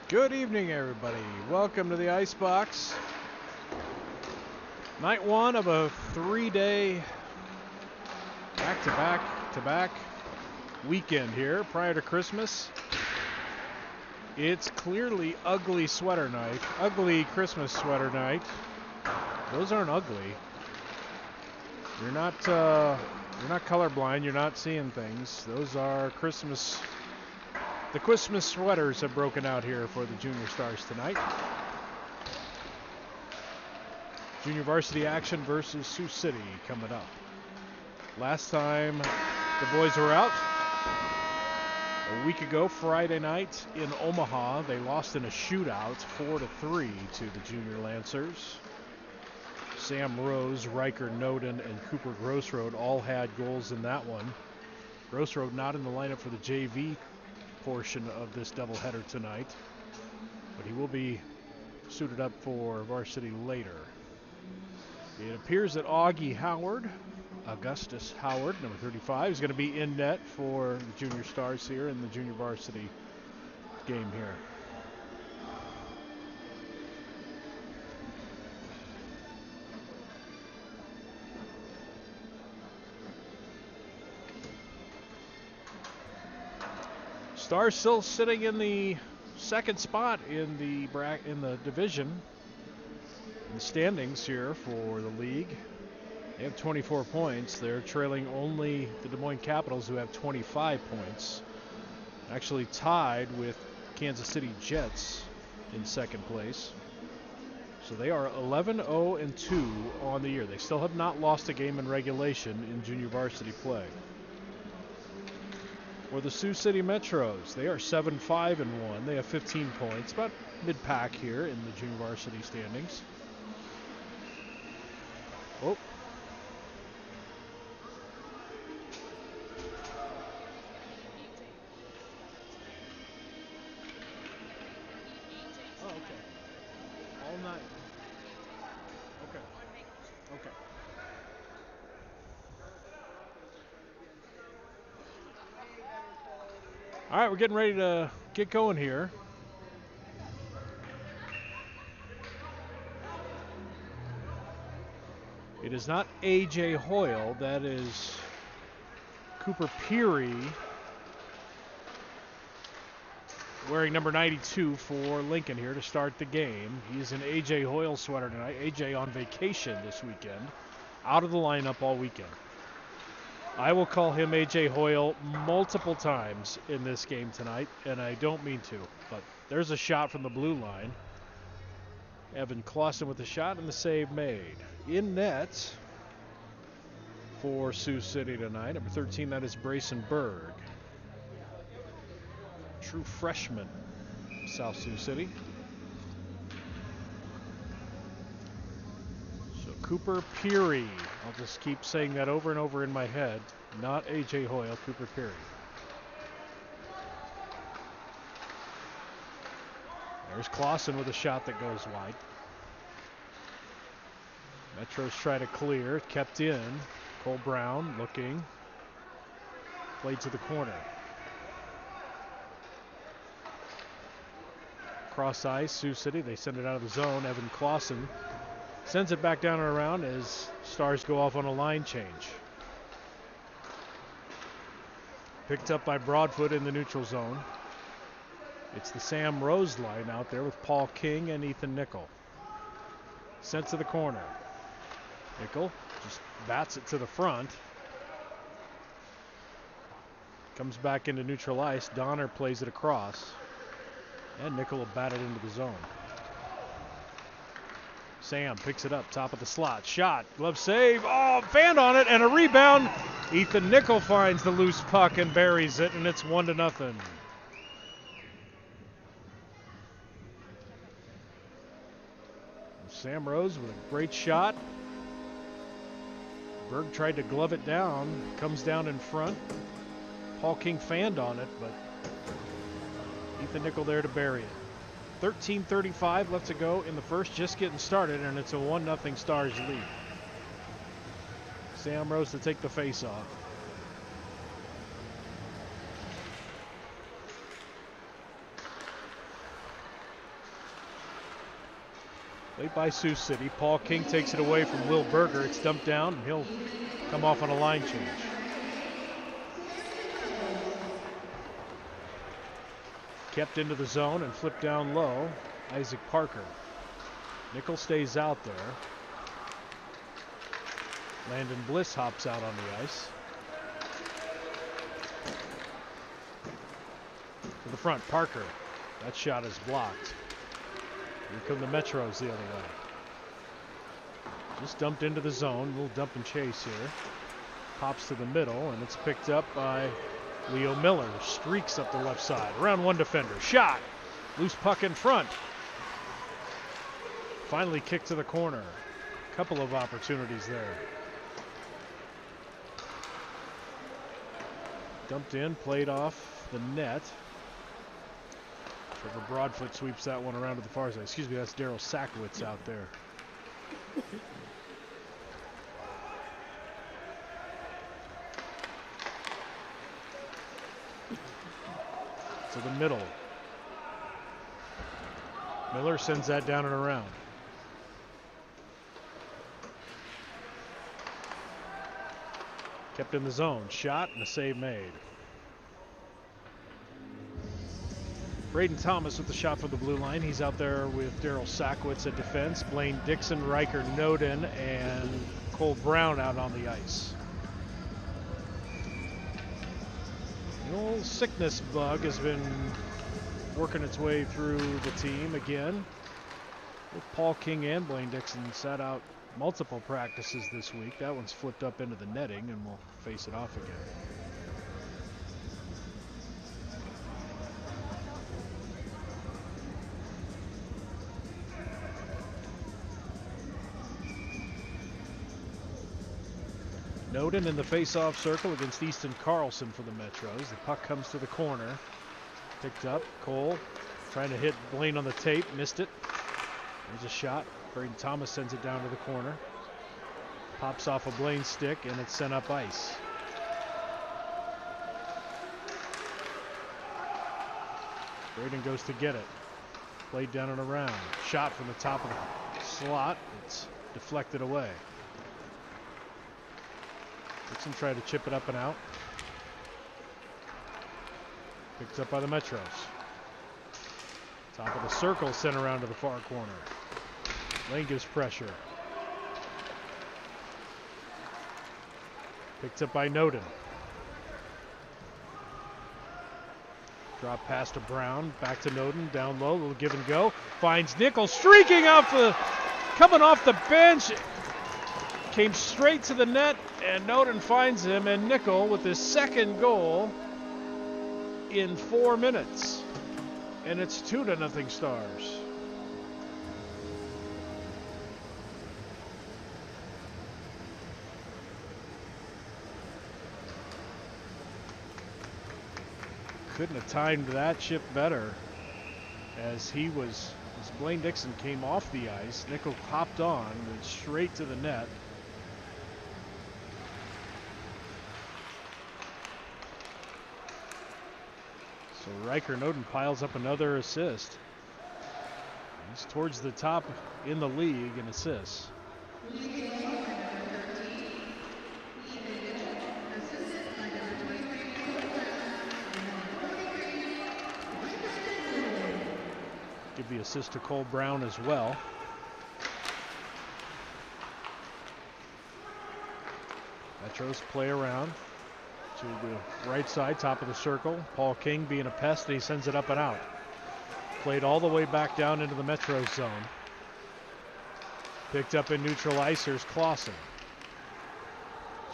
Good evening, everybody. Welcome to the Icebox. Night one of a three-day back-to-back weekend here prior to Christmas. It's clearly ugly sweater night, ugly Christmas sweater night. Those aren't ugly. You're not colorblind. You're not seeing things. Those are Christmas. The Christmas sweaters have broken out here for the Junior Stars tonight. Junior varsity action versus Sioux City coming up. Last time the boys were out, a week ago, Friday night in Omaha, they lost in a shootout 4-3 to the Junior Lancers. Sam Rose, Riker Noden, and Cooper Grossroad all had goals in that one. Grossroad not in the lineup for the JV portion of this doubleheader tonight, but he will be suited up for varsity later. It appears that Augustus Howard, number 35, is going to be in net for the Junior Stars here in the junior varsity game here. Stars still sitting in the second spot in the division, in the standings here for the league. They have 24 points. They're trailing only the Des Moines Capitals, who have 25 points. Actually tied with Kansas City Jets in second place. So they are 11-0-2 on the year. They still have not lost a game in regulation in junior varsity play. For the Sioux City Metros, they are 7-5-1. They have 15 points, about mid-pack here in the junior varsity standings. Oh. Oh, okay. All night. Okay. Okay. All right, we're getting ready to get going here. It is not A.J. Hoyle. That is Cooper Peary, wearing number 92 for Lincoln here to start the game. He's in A.J. Hoyle sweater tonight. A.J. on vacation this weekend, out of the lineup all weekend. I will call him A.J. Hoyle multiple times in this game tonight, and I don't mean to, but there's a shot from the blue line. Evan Clausen with the shot and the save made. In net for Sioux City tonight, number 13, that is Brayson Berg. True freshman, South Sioux City. So Cooper Peary. I'll just keep saying that over and over in my head. Not A.J. Hoyle, Cooper Peary. There's Clausen with a shot that goes wide. Metros try to clear, kept in. Cole Brown looking. Played to the corner. Cross ice, Sioux City, they send it out of the zone. Evan Clausen sends it back down and around as Stars go off on a line change. Picked up by Broadfoot in the neutral zone. It's the Sam Rose line out there with Paul King and Ethan Nickel. Sent to the corner. Nickel just bats it to the front. Comes back into neutral ice. Donner plays it across. And Nickel will bat it into the zone. Sam picks it up, top of the slot. Shot, glove save. Oh, fanned on it, and a rebound. Ethan Nickel finds the loose puck and buries it, and it's 1-0. Sam Rose with a great shot. Berg tried to glove it down, comes down in front. Paul King fanned on it, but Ethan Nickel there to bury it. 13:35 left to go in the first, just getting started, and it's a 1-0 Stars lead. Sam Rose to take the face-off. Played by Sioux City. Paul King takes it away from Will Berger. It's dumped down, and he'll come off on a line change. Kept into the zone and flipped down low. Isaac Parker. Nickel stays out there. Landon Bliss hops out on the ice. To the front, Parker. That shot is blocked. Here come the Metros the other way. Just dumped into the zone. Little dump and chase here. Pops to the middle, and it's picked up by Leo Miller. Streaks up the left side. Around one defender. Shot. Loose puck in front. Finally kicked to the corner. Couple of opportunities there. Dumped in, played off the net. Trevor Broadfoot sweeps that one around to the far side. Excuse me, that's Daryl Sakowitz out there. To the middle. Miller sends that down and around. Kept in the zone. Shot and a save made. Braden Thomas with the shot from the blue line. He's out there with Daryl Sakowitz at defense. Blaine Dixon, Riker Noden, and Cole Brown out on the ice. The old sickness bug has been working its way through the team again. With Paul King and Blaine Dixon sat out multiple practices this week. That one's flipped up into the netting, and we'll face it off again. Noden in the face-off circle against Easton Carlson for the Metros. The puck comes to the corner. Picked up. Cole trying to hit Blaine on the tape. Missed it. There's a shot. Braden Thomas sends it down to the corner. Pops off a Blaine stick, and it's sent up ice. Braden goes to get it. Played down and around. Shot from the top of the slot. It's deflected away. Dixon tried to chip it up and out. Picked up by the Metros. Top of the circle, sent around to the far corner. Lane gives pressure. Picked up by Noden. Drop pass to Brown. Back to Noden. Down low. Little give and go. Finds Nickel streaking coming off the bench. Came straight to the net, and Noden finds him, and Nickel with his second goal in 4 minutes. And it's 2-0 Stars. Couldn't have timed that chip better, as Blaine Dixon came off the ice. Nickel hopped on, went straight to the net. So Riker Noden piles up another assist. He's towards the top in the league in assists. Give the assist to Cole Brown as well. Metros play around to the right side, top of the circle. Paul King being a pest, and he sends it up and out. Played all the way back down into the Metro zone. Picked up in neutral ice. Here's Clausen.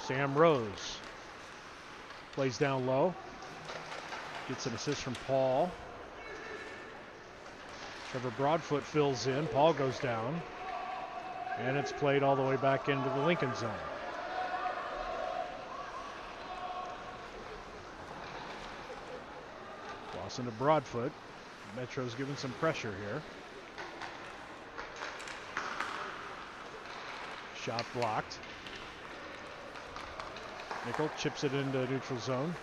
Sam Rose plays down low. Gets an assist from Paul. Trevor Broadfoot fills in. Paul goes down. And it's played all the way back into the Lincoln zone. Clausen to Broadfoot. Metro's giving some pressure here. Shot blocked. Nickel chips it into neutral zone.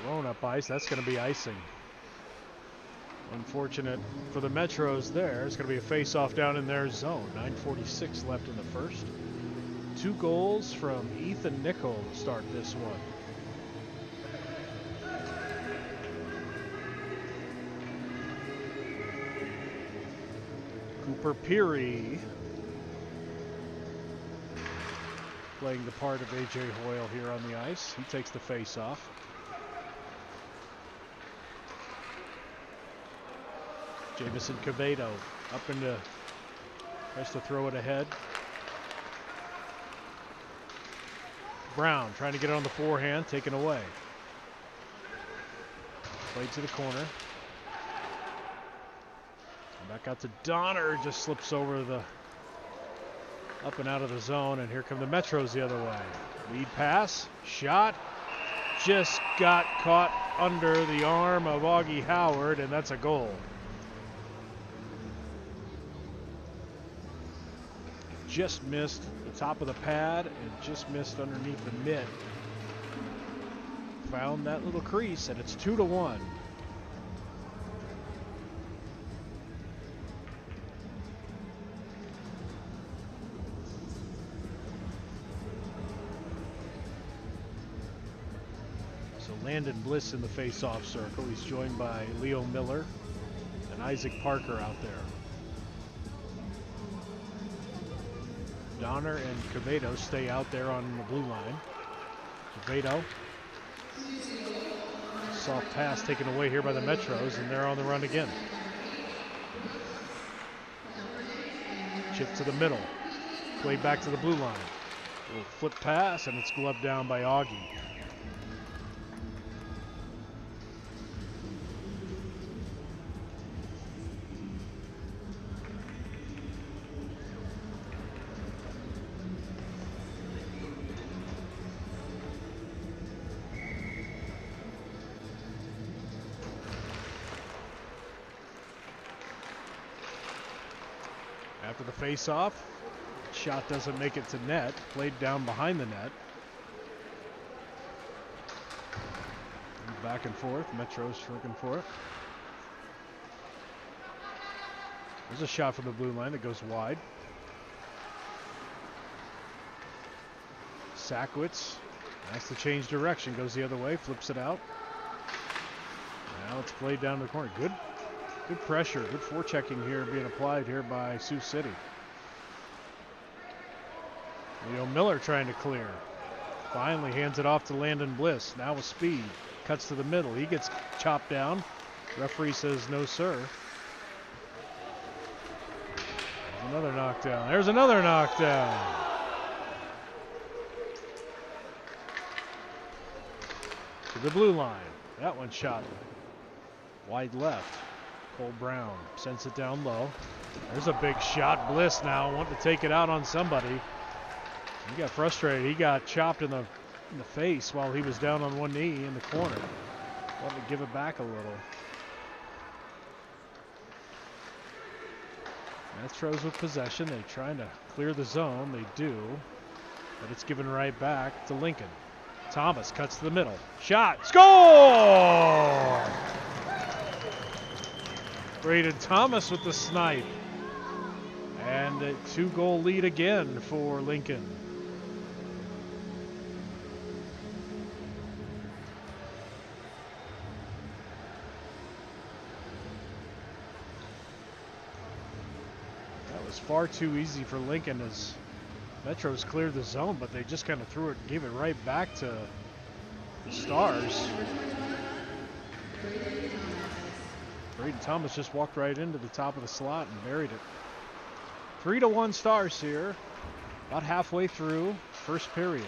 Thrown up ice. That's going to be icing. Unfortunate for the Metros there. It's going to be a face-off down in their zone. 9:46 left in the first. 2 goals from Ethan Nickel to start this one. Cooper Peary playing the part of A.J. Hoyle here on the ice. He takes the face-off. Jamison Cavedo up into, tries to throw it ahead. Brown trying to get it on the forehand, taken away. Played to the corner. Back out to Donner, just slips over the up and out of the zone, and here come the Metros the other way. Lead pass, shot, just got caught under the arm of Augie Howard, and that's a goal. Just missed the top of the pad and just missed underneath the mitt. Found that little crease, and it's 2-1. So Landon Bliss in the face-off circle. He's joined by Leo Miller and Isaac Parker out there. Donner and Cavedo stay out there on the blue line. Cavedo. Soft pass taken away here by the Metros, and they're on the run again. Chip to the middle. Played back to the blue line. A little flip pass, and it's gloved down by Augie. After the face-off, shot doesn't make it to net. Played down behind the net. Back and forth. Metro's looking for it. There's a shot from the blue line that goes wide. Sackwitz has to change direction. Goes the other way. Flips it out. Now it's played down the corner. Good pressure, good forechecking here being applied here by Sioux City. Leo Miller trying to clear. Finally hands it off to Landon Bliss. Now with speed. Cuts to the middle. He gets chopped down. Referee says no, sir. There's another knockdown. There's another knockdown. To the blue line. That one shot wide left. Cole Brown sends it down low. There's a big shot. Bliss now wanting to take it out on somebody. He got frustrated. He got chopped in the face while he was down on one knee in the corner. Wanted to give it back a little. Metros with possession. They're trying to clear the zone. They do. But it's given right back to Lincoln. Thomas cuts to the middle. Shot. Score! Braden Thomas with the snipe. And a 2-goal lead again for Lincoln. That was far too easy for Lincoln as Metros cleared the zone, but they just kind of threw it, gave it right back to the Stars. Braden Thomas just walked right into the top of the slot and buried it. 3-1 Stars here. About halfway through first period.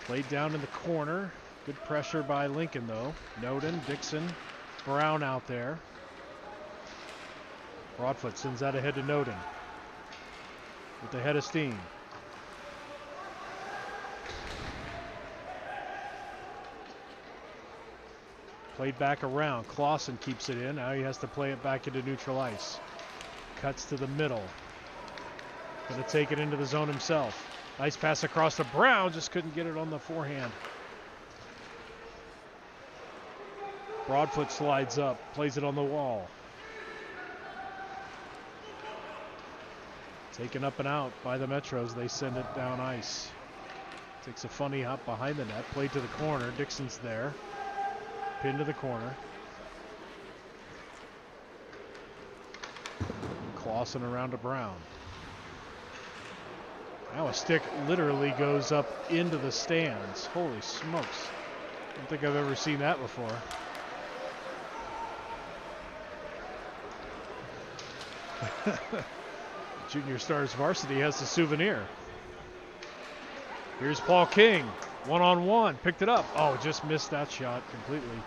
Played down in the corner. Good pressure by Lincoln though. Noden, Dixon, Brown out there. Broadfoot sends that ahead to Noden. With the head of steam. Played back around. Clausen keeps it in. Now he has to play it back into neutral ice. Cuts to the middle. Going to take it into the zone himself. Nice pass across to Brown. Just couldn't get it on the forehand. Broadfoot slides up. Plays it on the wall. Taken up and out by the Metros. They send it down ice. Takes a funny hop behind the net. Played to the corner. Dixon's there. Pinned to the corner. Clausen around to Brown. Now a stick literally goes up into the stands. Holy smokes. I don't think I've ever seen that before. Junior Stars varsity has the souvenir. Here's Paul King, one-on-one, picked it up. Oh, just missed that shot completely.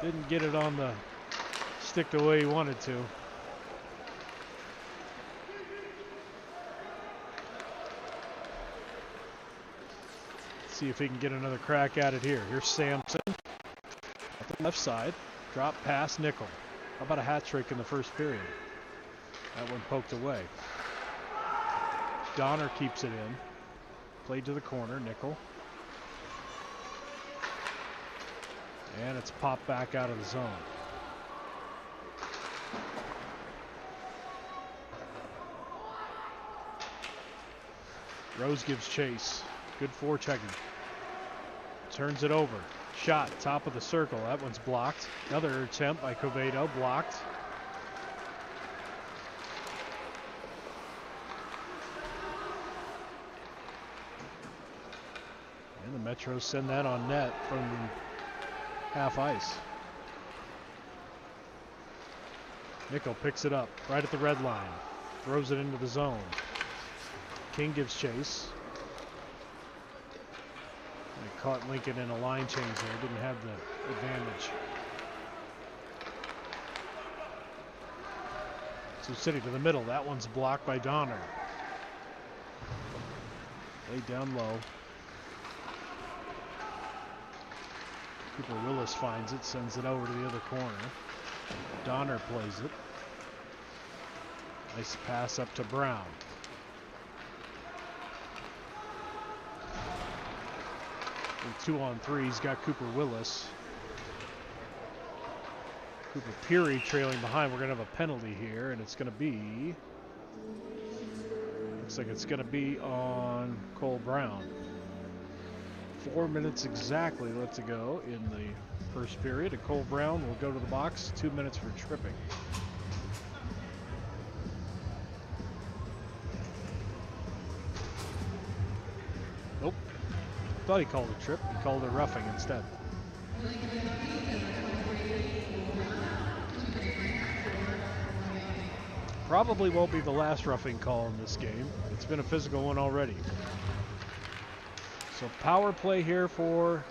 Didn't get it on the stick the way he wanted to. Let's see if he can get another crack at it here. Here's Sampson at the left side. Drop pass, Nickel. How about a hat trick in the first period? That one poked away. Donner keeps it in. Played to the corner, Nickel. And it's popped back out of the zone. Rose gives chase. Good forechecking. Turns it over. Shot, top of the circle. That one's blocked. Another attempt by Covedo, blocked. And the Metros send that on net from half ice. Nickel picks it up right at the red line. Throws it into the zone. King gives chase. They caught Lincoln in a line change there. Didn't have the advantage. Sioux City to the middle. That one's blocked by Donner. Laid down low. Cooper Willis finds it, sends it over to the other corner. Donner plays it. Nice pass up to Brown. And 2-on-3, he's got Cooper Willis. Cooper Peary trailing behind. We're going to have a penalty here, and it's going to be... Looks like it's going to be on Cole Brown. 4 minutes exactly left to go in the first period. And Cole Brown will go to the box. 2 minutes for tripping. Nope. Thought he called a trip. He called it roughing instead. Probably won't be the last roughing call in this game. It's been a physical one already. So power play here for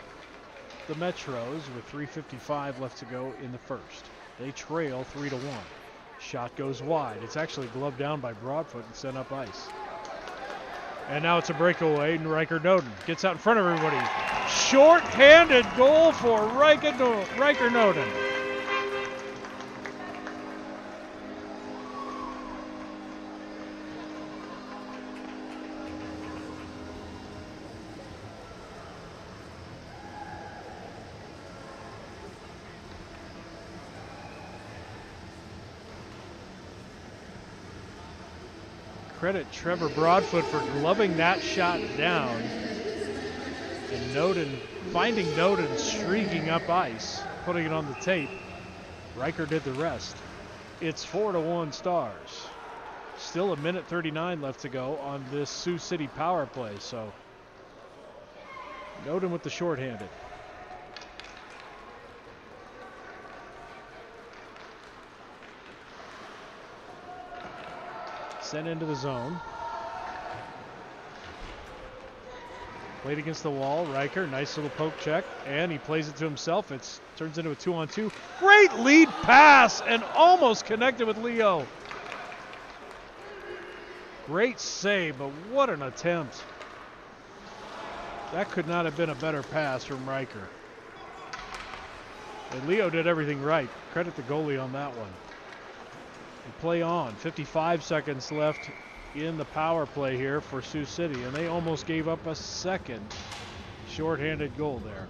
the Metros with 3:55 left to go in the first. They trail 3-1. Shot goes wide. It's actually gloved down by Broadfoot and sent up ice. And now it's a breakaway, and Riker Noden gets out in front of everybody. Short-handed goal for Riker Noden. Credit Trevor Broadfoot for gloving that shot down. And Noden, finding Noden streaking up ice, putting it on the tape. Riker did the rest. It's 4-1 Stars. Still a minute 39 left to go on this Sioux City power play. So Noden with the shorthanded. Sent into the zone. Played against the wall. Riker, nice little poke check, and he plays it to himself. It turns into a 2-on-2. Great lead pass, and almost connected with Leo. Great save, but what an attempt. That could not have been a better pass from Riker. And Leo did everything right. Credit the goalie on that one. And play on. 55 seconds left in the power play here for Sioux City, and they almost gave up a second shorthanded goal there.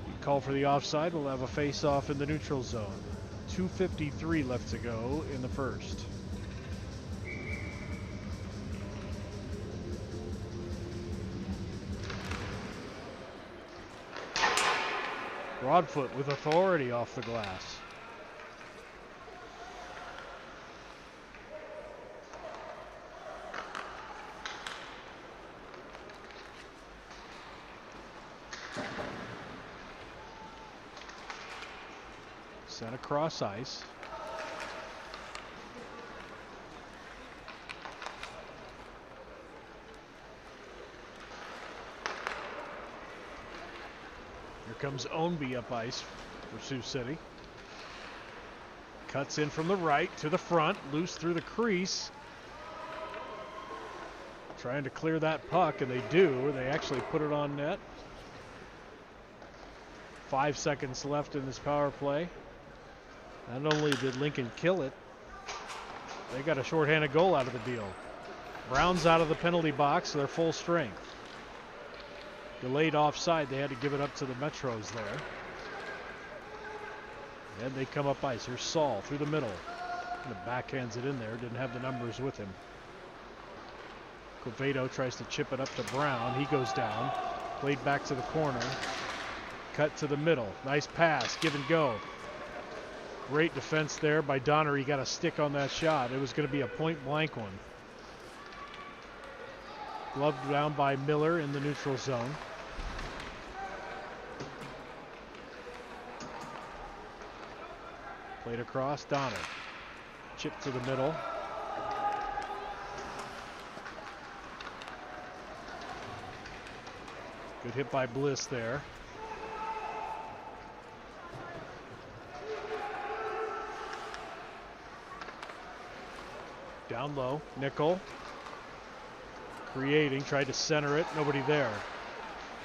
You call for the offside. We'll have a face-off in the neutral zone. 2:53 left to go in the first. Broadfoot with authority off the glass. Sent across ice. Here comes Ownby up ice for Sioux City. Cuts in from the right to the front, loose through the crease. Trying to clear that puck, and they do. They actually put it on net. 5 seconds left in this power play. Not only did Lincoln kill it, they got a shorthanded goal out of the deal. Brown's out of the penalty box, so they're full strength. Delayed offside, they had to give it up to the Metros there. And they come up ice. Here's Saul through the middle. And the backhands it in there, didn't have the numbers with him. Quevedo tries to chip it up to Brown. He goes down. Played back to the corner. Cut to the middle. Nice pass, give and go. Great defense there by Donner. He got a stick on that shot. It was going to be a point blank one. Gloved down by Miller in the neutral zone. Played across, Donner. Chip to the middle. Good hit by Bliss there. Down low, Nickel. Creating, tried to center it, nobody there.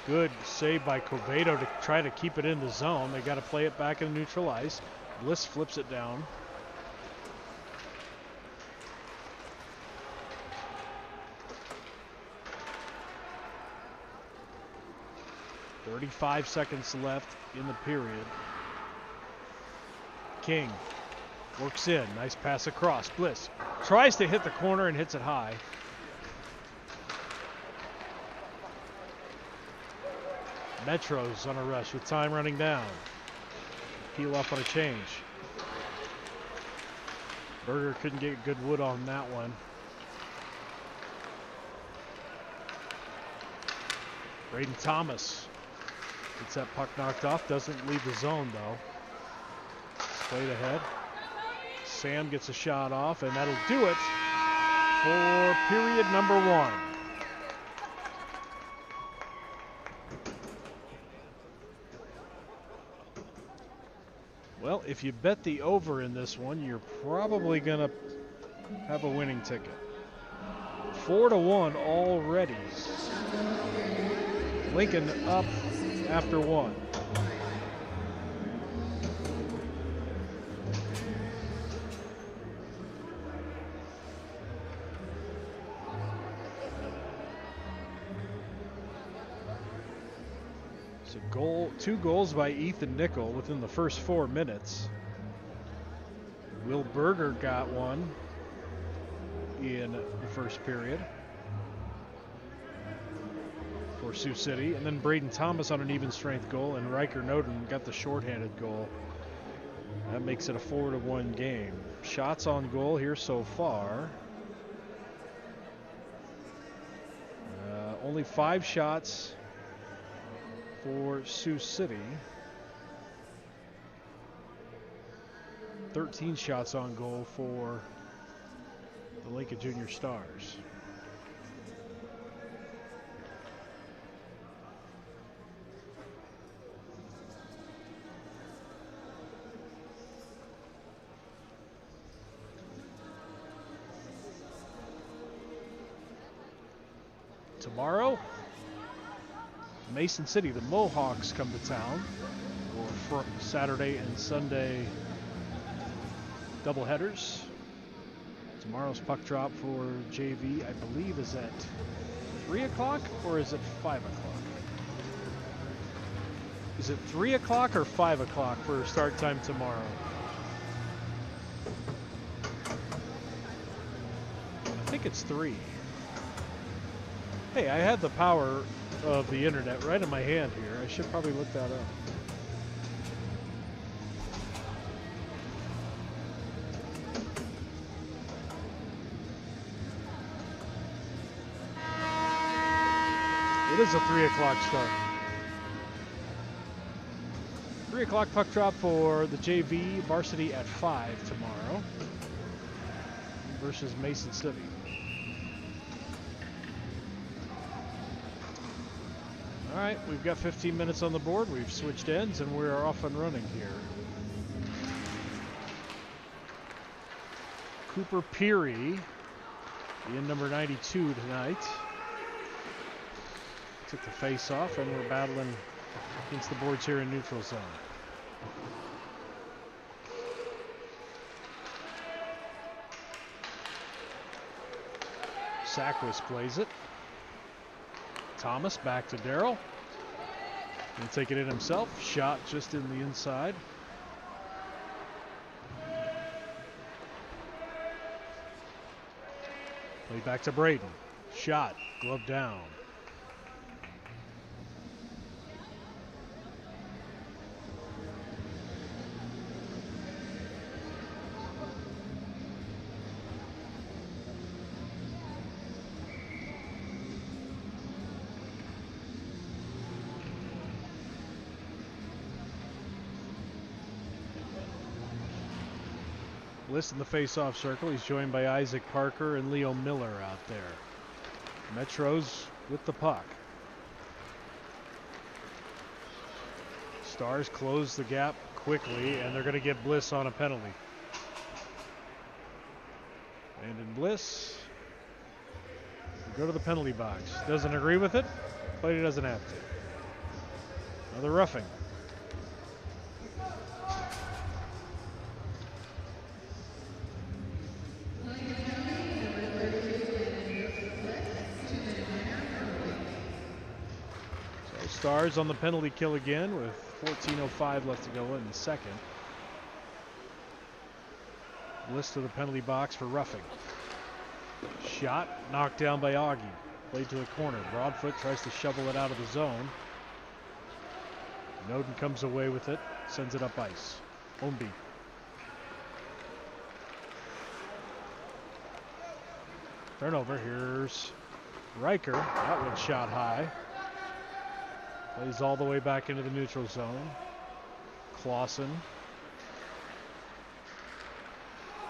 Good save by Quevedo to try to keep it in the zone. They got to play it back in neutral ice. Bliss flips it down. .35 seconds left in the period. King works in, nice pass across. Bliss tries to hit the corner and hits it high. Metros on a rush with time running down. Peel off on a change. Berger couldn't get good wood on that one. Braden Thomas gets that puck knocked off. Doesn't leave the zone though. Played ahead. Sam gets a shot off, and that'll do it for period number one. Well, if you bet the over in this one, you're probably going to have a winning ticket. 4-1 already. Lincoln up after one. Two goals by Ethan Nickel within the first 4 minutes. Will Berger got one in the first period for Sioux City. And then Braden Thomas on an even strength goal, and Riker Noden got the shorthanded goal. That makes it a 4-1 game. Shots on goal here so far. Only 5 shots for Sioux City. 13 shots on goal for the Lincoln Junior Stars. Tomorrow, Mason City, the Mohawks come to town for Saturday and Sunday doubleheaders. Tomorrow's puck drop for JV, I believe, is at 3 o'clock or is it 5 o'clock? Is it 3 o'clock or 5 o'clock for start time tomorrow? I think it's 3. Hey, I had the power of the internet right in my hand here. I should probably look that up. It is a 3 o'clock start. 3 o'clock puck drop for the JV varsity at 5 tomorrow versus Mason City. All right, we've got 15 minutes on the board. We've switched ends and we are off and running here. Cooper Peary, in number 92 tonight. Took the face off and we're battling against the boards here in neutral zone. Sackwis plays it. Thomas back to Darrell. He'll take it in himself. Shot just in the inside. Play back to Braden. Shot. Glove down. Bliss in the face-off circle. He's joined by Isaac Parker and Leo Miller out there. Metros with the puck. Stars close the gap quickly, and they're going to get Bliss on a penalty. Landon Bliss will go to the penalty box. Doesn't agree with it, but he doesn't have to. Another roughing. Stars on the penalty kill again with 14:05 left to go in the second. Bliss to the penalty box for roughing. Shot knocked down by Augie. Played to the corner. Broadfoot tries to shovel it out of the zone. Noden comes away with it. Sends it up ice. Omby. Turnover. Here's Riker. That one shot high. Plays all the way back into the neutral zone. Clausen.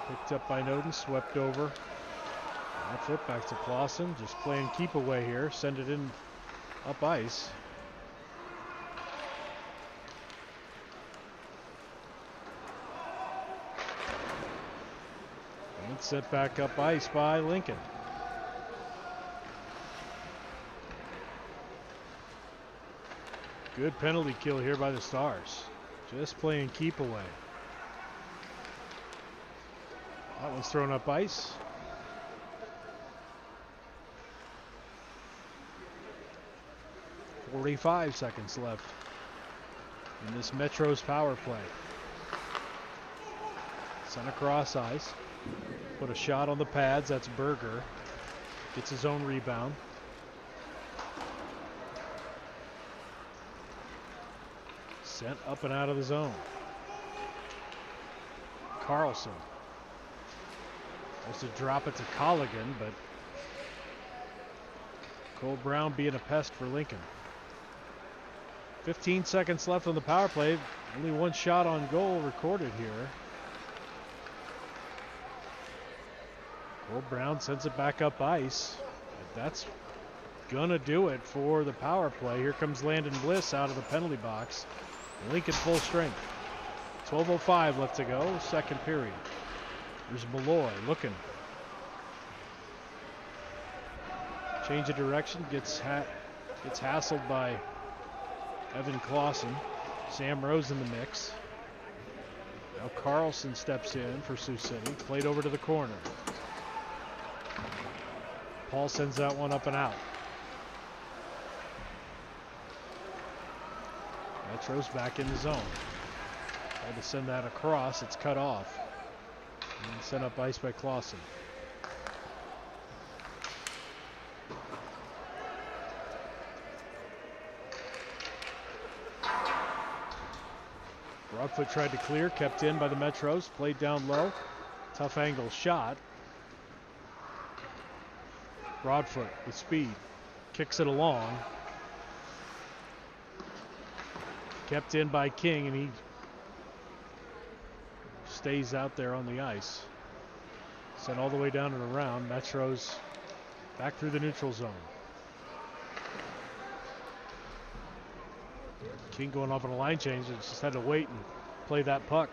Picked up by Noden, swept over. That's it, back to Clausen. Just playing keep away here. Send it in up ice. And set back up ice by Lincoln. Good penalty kill here by the Stars. Just playing keep away. That one's thrown up ice. .45 seconds left in this Metro's power play. Sent across ice. Put a shot on the pads. That's Berger. Gets his own rebound. Sent up and out of the zone. Carlson. Supposed to drop it to Colligan, but Cole Brown being a pest for Lincoln. 15 seconds left on the power play. Only one shot on goal recorded here. Cole Brown sends it back up ice. That's gonna do it for the power play. Here comes Landon Bliss out of the penalty box. Lincoln full strength. 12:05 left to go, second period. There's Malloy looking. Change of direction, gets hassled by Evan Clausen. Sam Rose in the mix. Now Carlson steps in for Sioux City. Played over to the corner. Paul sends that one up and out. Metro's back in the zone. Tried to send that across. It's cut off. And sent up ice by Clausen. Broadfoot tried to clear, kept in by the Metros, played down low. Tough angle shot. Broadfoot with speed, kicks it along. Kept in by King, and he stays out there on the ice. Sent all the way down and around. Metros back through the neutral zone. King going off on a line change, and just had to wait and play that puck.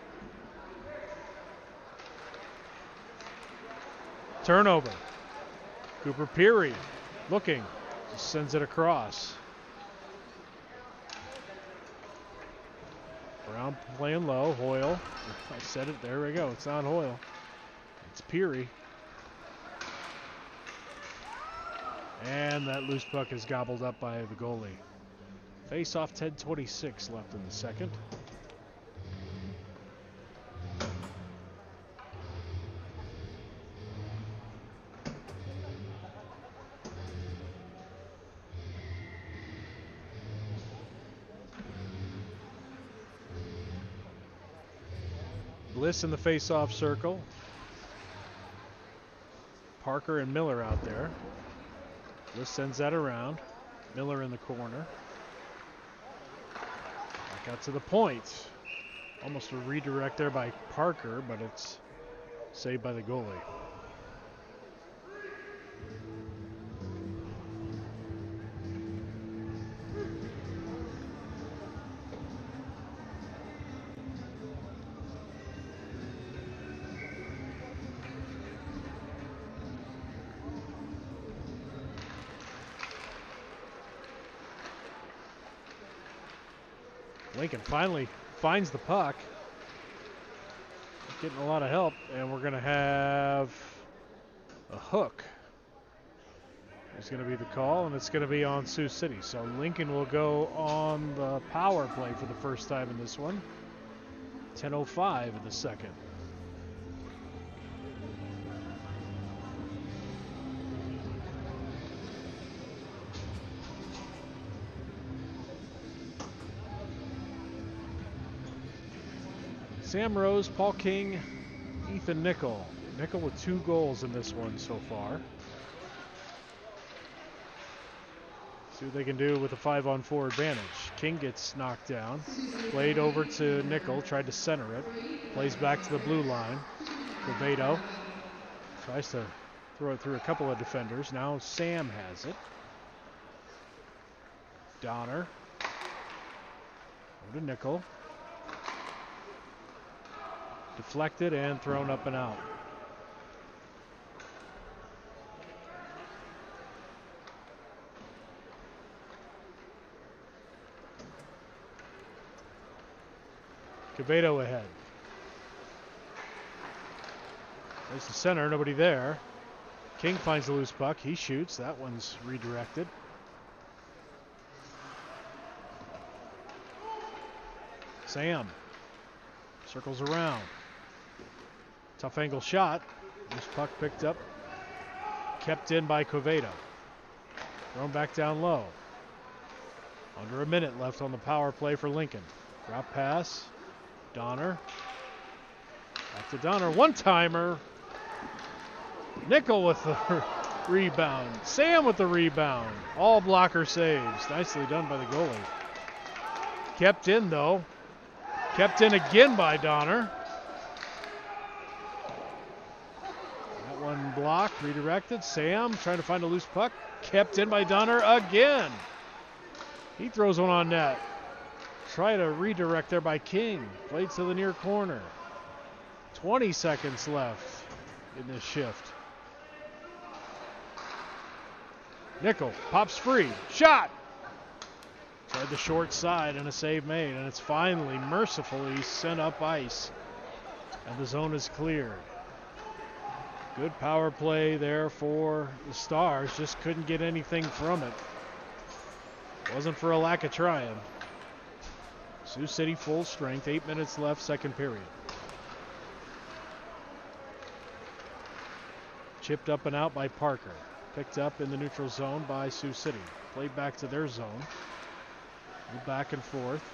Turnover. Cooper Peary looking, just sends it across. Brown playing low. Hoyle. I said it. There we go. It's not Hoyle. It's Peary. And that loose puck is gobbled up by the goalie. Face off, 10:26 left in the second. Bliss in the face-off circle. Parker and Miller out there. Bliss sends that around. Miller in the corner. Back out to the point. Almost a redirect there by Parker, but it's saved by the goalie. Lincoln finally finds the puck. Getting a lot of help, and we're going to have a hook. It's going to be the call, and it's going to be on Sioux City. So Lincoln will go on the power play for the first time in this one. 10:05 in the second. Sam Rose, Paul King, Ethan Nickel. Nickel with 2 goals in this one so far. See what they can do with a 5-on-4 advantage. King gets knocked down. Played over to Nickel, tried to center it. Plays back to the blue line. Quevedo tries to throw it through a couple of defenders. Now Sam has it. Donner. Over to Nickel. Deflected and thrown up and out. Quevedo ahead. There's the center, nobody there. King finds the loose puck. He shoots. That one's redirected. Sam circles around. Tough angle shot. This puck picked up. Kept in by Quevedo. Thrown back down low. Under a minute left on the power play for Lincoln. Drop pass. Donner. Back to Donner. One-timer. Nickel with the rebound. Sam with the rebound. All blocker saves. Nicely done by the goalie. Kept in, though. Kept in again by Donner. That one blocked, redirected. Sam trying to find a loose puck. Kept in by Donner again. He throws one on net. Try to redirect there by King. Played to the near corner. 20 seconds left in this shift. Nickel pops free. Shot! Tried the short side and a save made, and it's finally mercifully sent up ice. And the zone is cleared. Good power play there for the Stars. Just couldn't get anything from it. Wasn't for a lack of trying. Sioux City full strength. 8 minutes left, second period. Chipped up and out by Parker. Picked up in the neutral zone by Sioux City. Played back to their zone. Back and forth.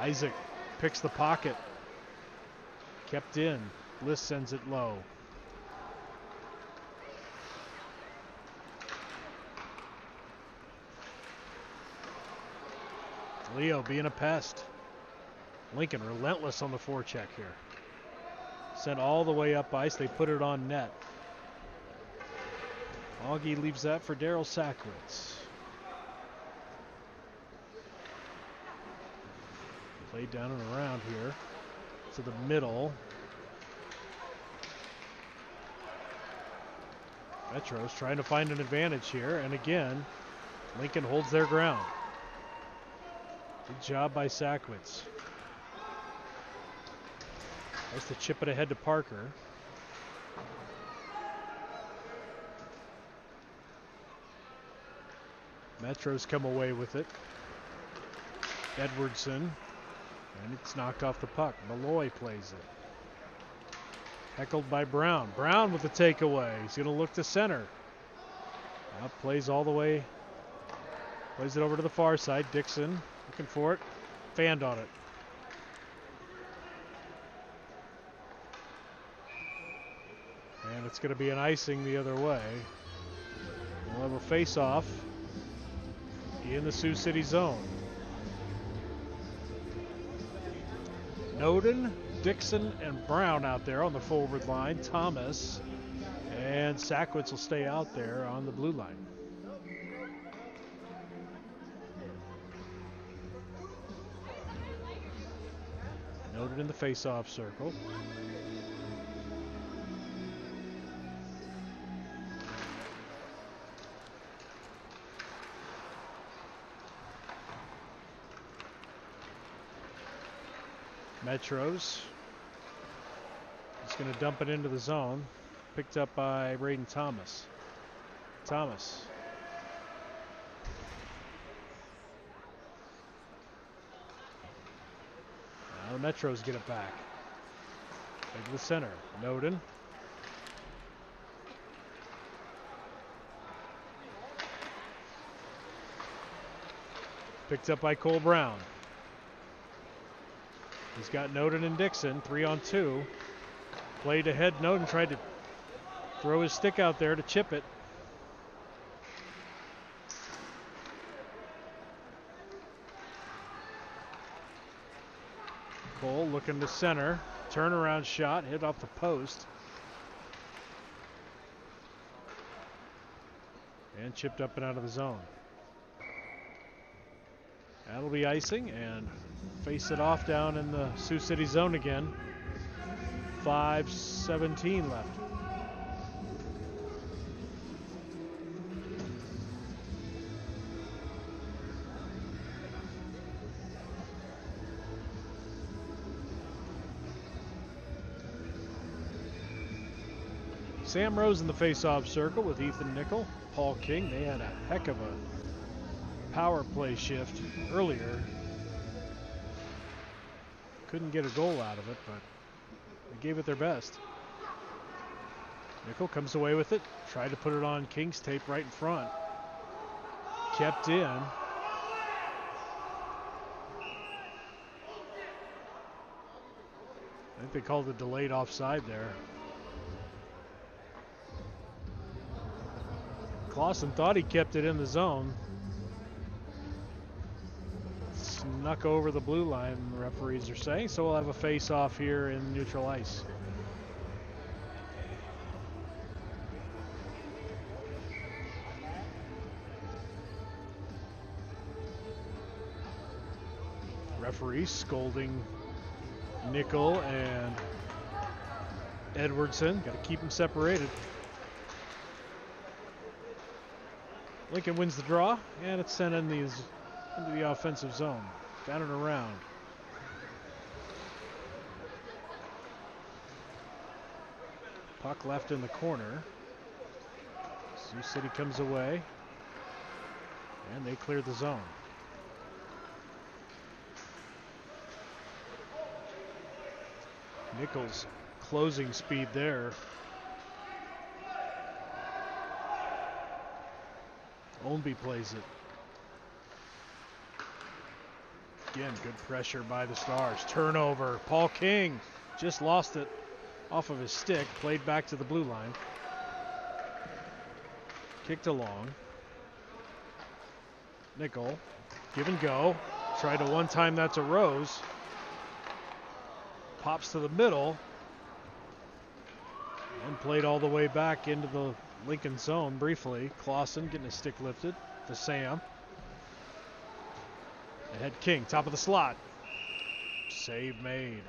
Isaac picks the pocket. Kept in. Bliss sends it low. Leo being a pest. Lincoln relentless on the forecheck here. Sent all the way up ice. They put it on net. Augie leaves that for Daryl Sackwitz. Played down and around here to the middle. Metro's trying to find an advantage here, and again, Lincoln holds their ground. Good job by Sackwitz. Tries to chip it ahead to Parker. Metro's come away with it. Edwardson. And it's knocked off the puck. Malloy plays it. Heckled by Brown. Brown with the takeaway. He's going to look to center. Now plays all the way. Plays it over to the far side. Dixon looking for it. Fanned on it. And it's going to be an icing the other way. We'll have a face-off in the Sioux City zone. Noden, Dixon, and Brown out there on the forward line. Thomas and Sackwitz will stay out there on the blue line. Noden in the face-off circle. Metros. He's going to dump it into the zone. Picked up by Braden Thomas. Thomas. Now the Metros get it back. Into the center. Noden. Picked up by Cole Brown. He's got Noden and Dixon, 3-on-2. Played ahead. Noden tried to throw his stick out there to chip it. Cole looking to center. Turnaround shot, hit off the post. And chipped up and out of the zone. That'll be icing, and face it off down in the Sioux City zone again. 5:17 left. Sam Rose in the face-off circle with Ethan Nickel, Paul King. They had a heck of a power play shift earlier. Couldn't get a goal out of it, but they gave it their best. Nickel comes away with it. Tried to put it on King's tape right in front. Kept in. I think they called it delayed offside there. Clausen thought he kept it in the zone. Snuck over the blue line, the referees are saying, so we'll have a face-off here in neutral ice. Referee scolding Nickel and Edwardson. Got to keep them separated. Lincoln wins the draw, and it's sent into the offensive zone. Down and around. Puck left in the corner. Sioux City comes away, and they clear the zone. Nichols closing speed there. Ownby plays it. Again, good pressure by the Stars. Turnover. Paul King just lost it off of his stick. Played back to the blue line. Kicked along. Nickel. Give and go. Tried to one-time that to Rose. Pops to the middle. And played all the way back into the Lincoln zone briefly. Clausen getting his stick lifted to Sam. Ahead King, top of the slot. Save made.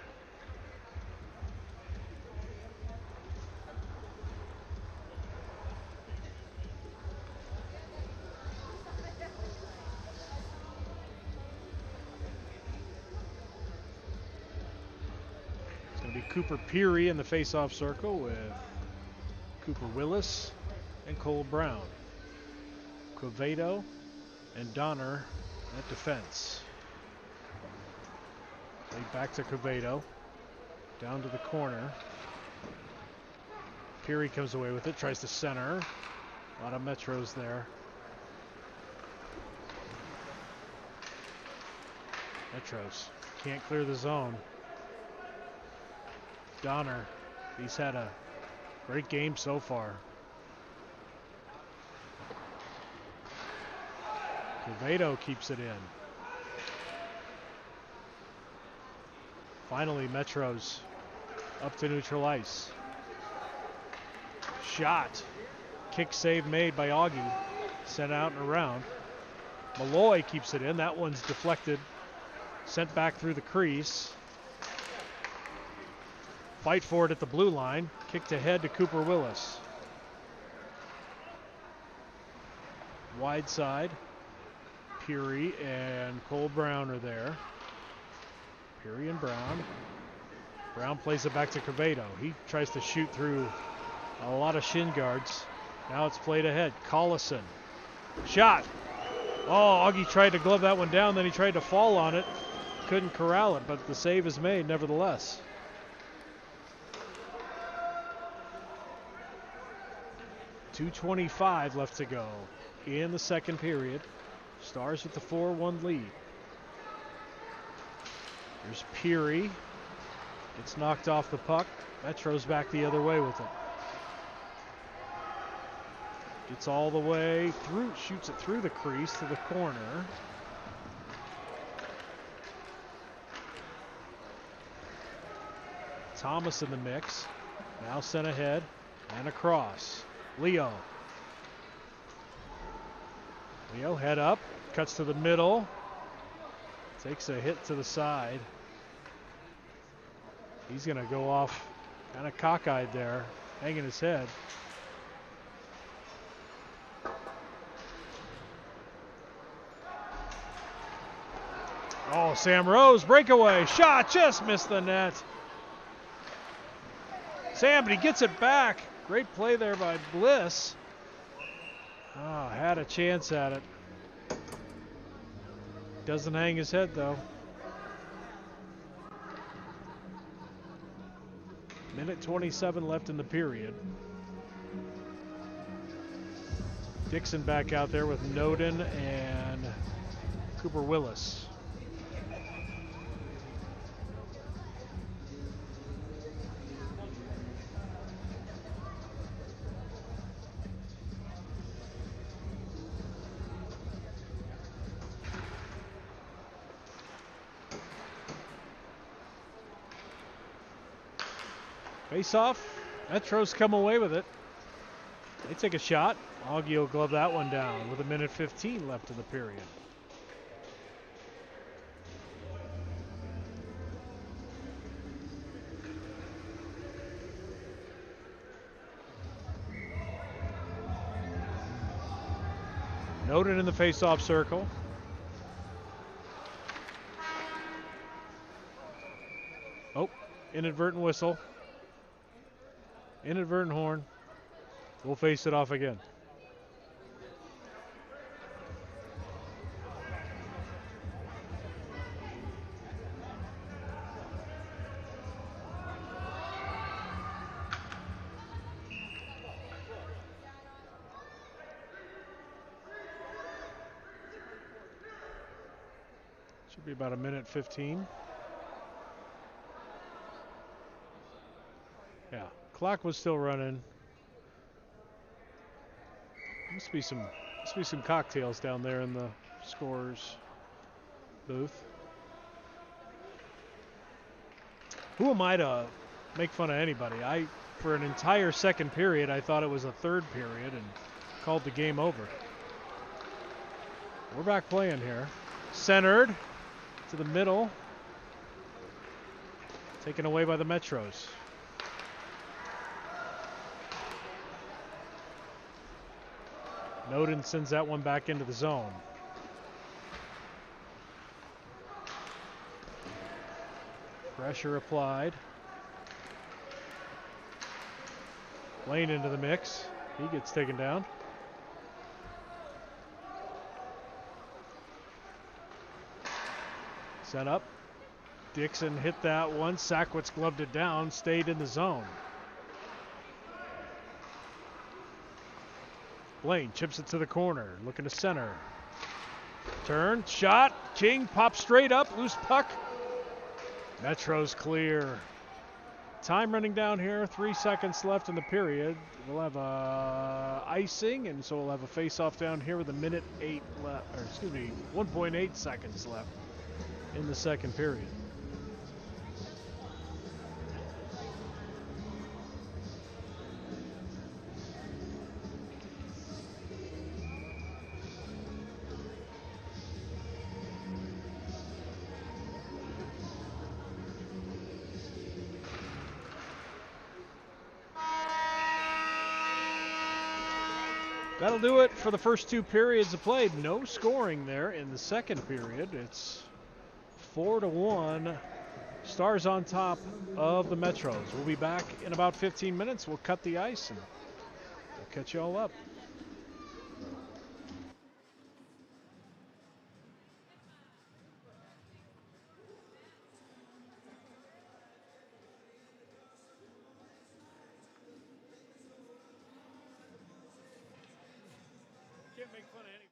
It's going to be Cooper Peary in the face-off circle with Cooper Willis and Cole Brown. Quevedo and Donner at defense. Played back to Quevedo. Down to the corner. Peary comes away with it, tries to center. A lot of Metros there. Metros can't clear the zone. Donner, he's had a great game so far. Quevedo keeps it in. Finally, Metros up to neutral ice. Shot. Kick save made by Augie. Sent out and around. Malloy keeps it in. That one's deflected. Sent back through the crease. Fight for it at the blue line. Kicked ahead to Cooper Willis. Wide side. Peary and Cole Brown are there. Peary and Brown. Brown plays it back to Quevedo. He tries to shoot through a lot of shin guards. Now it's played ahead. Collison. Shot. Oh, Augie tried to glove that one down, then he tried to fall on it. Couldn't corral it, but the save is made nevertheless. .225 left to go in the second period. Stars with the 4-1 lead. There's Peary. Gets knocked off the puck. Metro's back the other way with it. Gets all the way through, shoots it through the crease to the corner. Thomas in the mix. Now sent ahead and across. Leo. Leo head up, cuts to the middle. Takes a hit to the side. He's going to go off kind of cockeyed there, hanging his head. Oh, Sam Rose, breakaway, shot, just missed the net. Sam, but he gets it back. Great play there by Bliss. Oh, had a chance at it. Doesn't hang his head though. Minute 27 left in the period. Dixon back out there with Noden and Cooper Willis. Face off. Metros come away with it. They take a shot. Augie will glove that one down with a minute 15 left in the period. Noted in the face-off circle. Oh, inadvertent whistle. Inadvertent horn. We'll face it off again. Should be about a minute 15. Yeah, clock was still running. Must be some cocktails down there in the scorer's booth. Who am I to make fun of anybody? For an entire second period, I thought it was a third period and called the game over. We're back playing here. Centered to the middle. Taken away by the Metros. Noden sends that one back into the zone. Pressure applied. Lane into the mix. He gets taken down. Set up. Dixon hit that one. Sackwitz gloved it down. Stayed in the zone. Blaine chips it to the corner. Looking to center. Turn. Shot. King pops straight up. Loose puck. Metro's clear. Time running down here. 3 seconds left in the period. We'll have a icing, and so we'll have a face-off down here with a minute 8 left. Or excuse me, 1.8 seconds left in the second period. That'll do it for the first two periods of play. No scoring there in the second period. It's 4-1. Stars on top of the Metros. We'll be back in about 15 minutes. We'll cut the ice and we'll catch you all up. Can't make fun of anybody.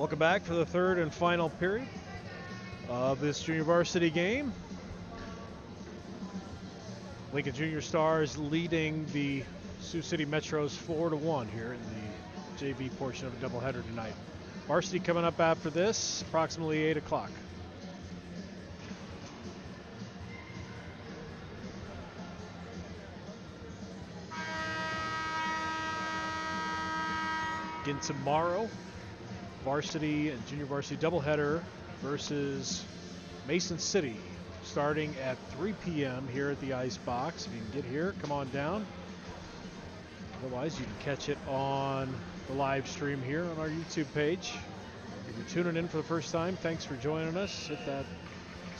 Welcome back for the third and final period of this junior varsity game. Lincoln Junior Stars leading the Sioux City Metros 4-1 here in the JV portion of a doubleheader tonight. Varsity coming up after this, approximately 8 o'clock. Again tomorrow, varsity and junior varsity doubleheader versus Mason City, starting at 3 p.m. here at the Ice Box. If you can get here, come on down. Otherwise, you can catch it on the live stream here on our YouTube page. If you're tuning in for the first time, thanks for joining us. Hit that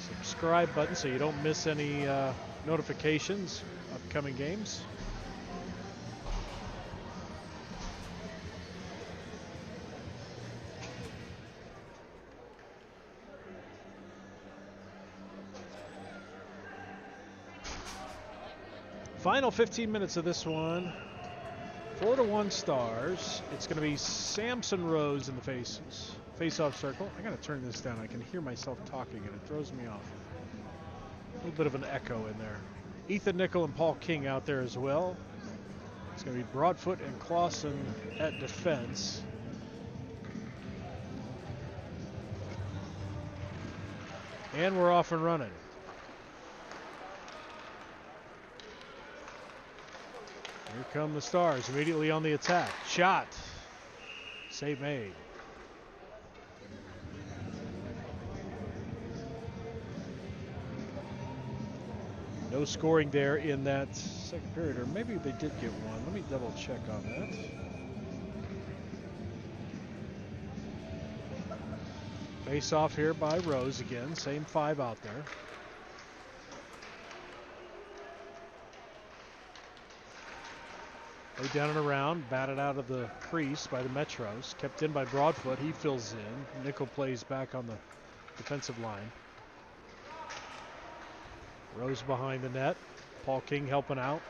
subscribe button so you don't miss any notifications of upcoming games. Final 15 minutes of this one. 4-1 Stars. It's going to be Samson Rose in the face-off circle. I got to turn this down. I can hear myself talking and it throws me off. A little bit of an echo in there. Ethan Nickel and Paul King out there as well. It's going to be Broadfoot and Clausen at defense. And we're off and running. Here come the Stars immediately on the attack. Shot. Save made. No scoring there in that second period, or maybe they did get one. Let me double check on that. Face off here by Rose again. Same 5 out there. Laid down and around, batted out of the crease by the Metros. Kept in by Broadfoot. He fills in. Nickel plays back on the defensive line. Rose behind the net. Paul King helping out.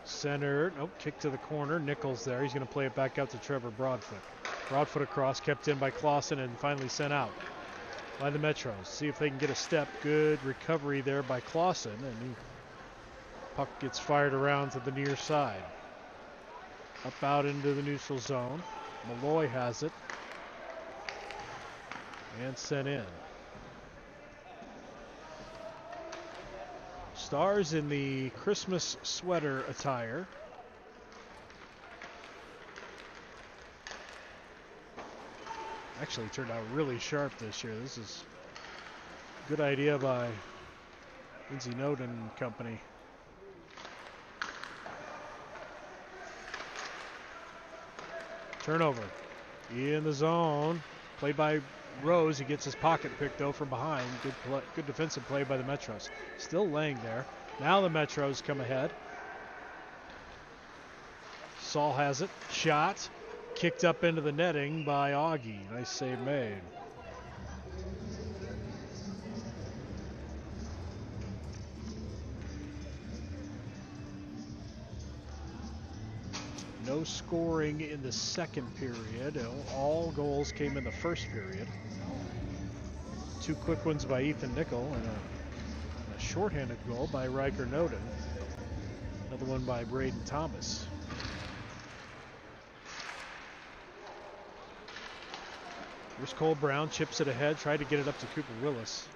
Centered. Oh, kick to the corner. Nichols there. He's going to play it back out to Trevor Broadfoot. Broadfoot across, kept in by Clausen and finally sent out by the Metros. See if they can get a step. Good recovery there by Clausen, and the puck gets fired around to the near side. Up out into the neutral zone. Malloy has it. And sent in. Stars in the Christmas sweater attire. Actually turned out really sharp this year. This is a good idea by Lindsay Noden and company. Turnover in the zone. Played by Rose. He gets his pocket picked though from behind. Good defensive play by the Metros. Still laying there. Now the Metros come ahead. Saul has it. Shot. Kicked up into the netting by Augie. Nice save made. No scoring in the second period. All goals came in the first period. 2 quick ones by Ethan Nickel and a shorthanded goal by Riker Noden. Another one by Braden Thomas. Here's Cole Brown, chips it ahead, tried to get it up to Cooper Willis.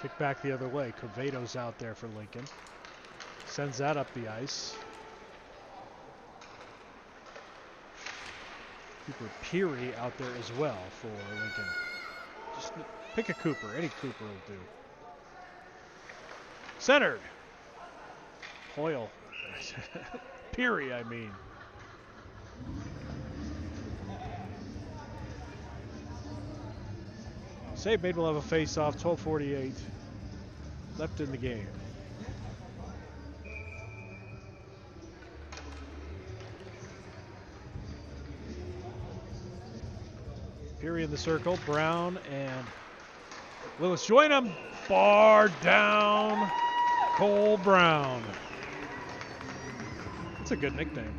Kick back the other way. Coveto's out there for Lincoln. Sends that up the ice. Cooper Peary out there as well for Lincoln. Just pick a Cooper. Any Cooper will do. Centered. Hoyle. Peary, I mean. Save made. Will have a face-off. 12:48 left in the game. Peary in the circle. Brown and Willis join him. Bar down. Cole Brown. That's a good nickname.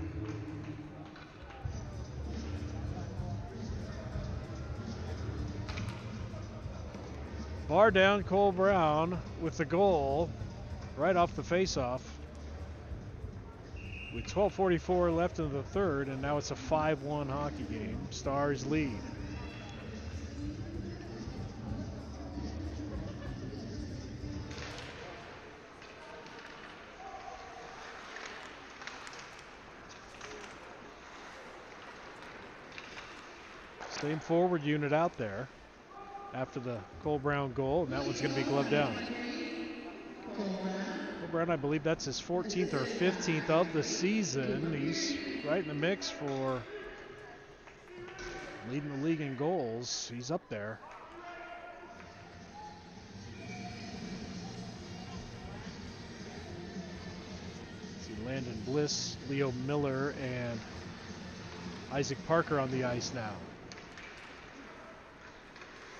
Bar down, Cole Brown with the goal right off the faceoff. With 12:44 left in the third, and now it's a 5-1 hockey game. Stars lead. Same forward unit out there after the Cole Brown goal, and that one's going to be gloved down. Cole Brown, I believe that's his 14th or 15th of the season. He's right in the mix for leading the league in goals. He's up there. See Landon Bliss, Leo Miller, and Isaac Parker on the ice now.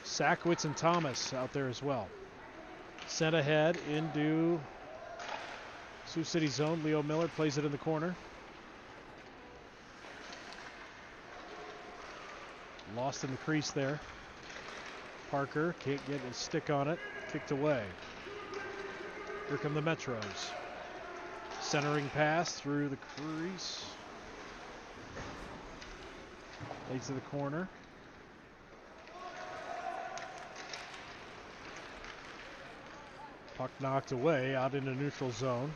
Sakowitz and Thomas out there as well. Sent ahead into Sioux City zone. Leo Miller plays it in the corner. Lost in the crease there. Parker can't get his stick on it. Kicked away. Here come the Metros. Centering pass through the crease. Plays to the corner. Puck knocked away out into neutral zone.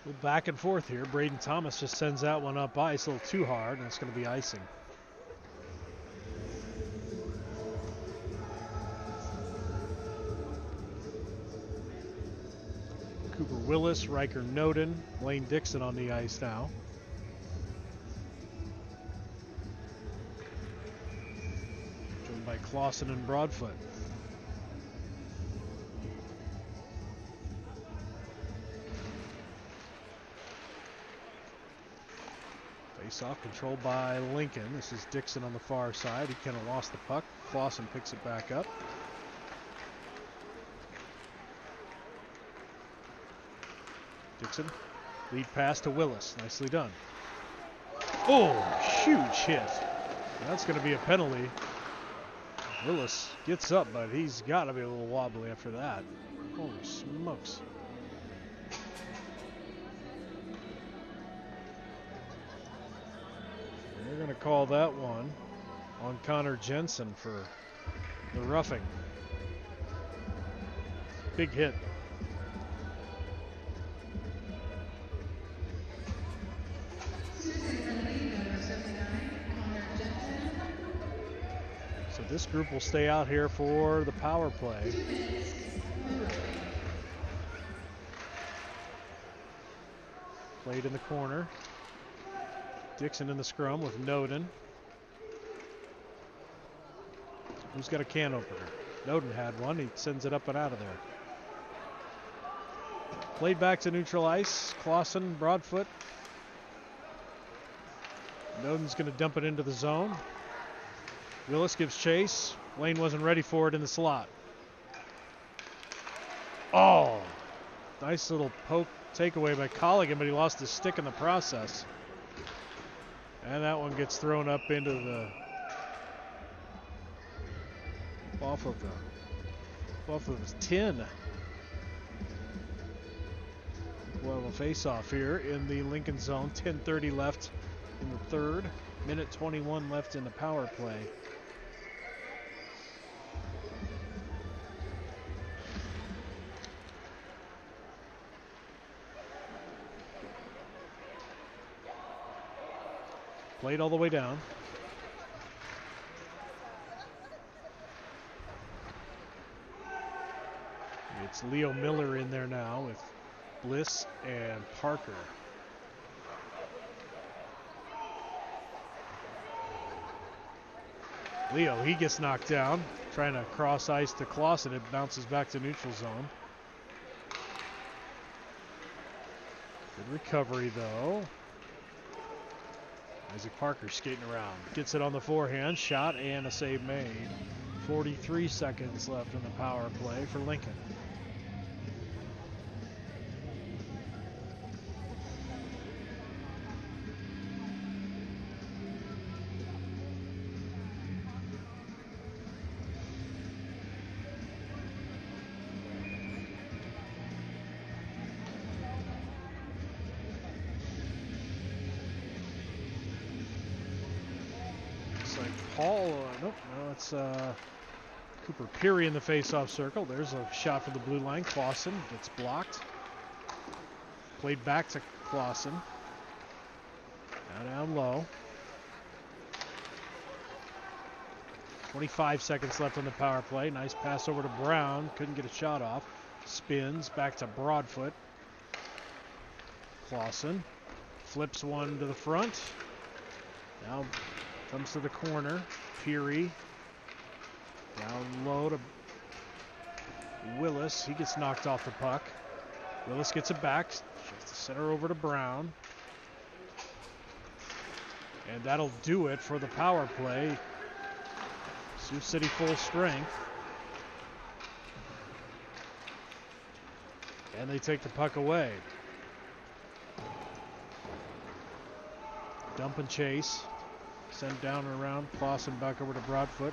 A little back and forth here. Braden Thomas just sends that one up ice a little too hard, and it's going to be icing. Cooper Willis, Riker Noden, Lane Dixon on the ice now. Joined by Clausen and Broadfoot. Face-off controlled by Lincoln. This is Dixon on the far side. He kind of lost the puck. Clausen picks it back up. Dixon, lead pass to Willis. Nicely done. Oh, huge hit. That's going to be a penalty. Willis gets up, but he's got to be a little wobbly after that. Holy smokes. They're going to call that one on Connor Jensen for the roughing. Big hit. So this group will stay out here for the power play. Played in the corner. Dixon in the scrum with Noden. Who's got a can opener? Noden had one. He sends it up and out of there. Played back to neutral ice. Clausen, Broadfoot. Noden's going to dump it into the zone. Willis gives chase. Lane wasn't ready for it in the slot. Oh, nice little poke takeaway by Colligan, but he lost his stick in the process. And that one gets thrown up into the off of his tin. We'll have a face-off here in the Lincoln zone. 10:30 left in the third. Minute 21 left in the power play. Played all the way down. It's Leo Miller in there now with Bliss and Parker. Leo, he gets knocked down, trying to cross ice to Clausen. It bounces back to neutral zone. Good recovery, though. Isaac Parker skating around. Gets it on the forehand. Shot and a save made. 43 seconds left in the power play for Lincoln. Paul, nope, no, it's Cooper Peary in the face-off circle. There's a shot from the blue line. Clausen gets blocked. Played back to Clausen. Now down low. 25 seconds left on the power play. Nice pass over to Brown. Couldn't get a shot off. Spins back to Broadfoot. Clausen flips one to the front. Now comes to the corner. Peary down low to Willis. He gets knocked off the puck. Willis gets it back. Shifts the center over to Brown. And that'll do it for the power play. Sioux City full strength. And they take the puck away. Dump and chase. Sent down and around. Clausen back over to Broadfoot.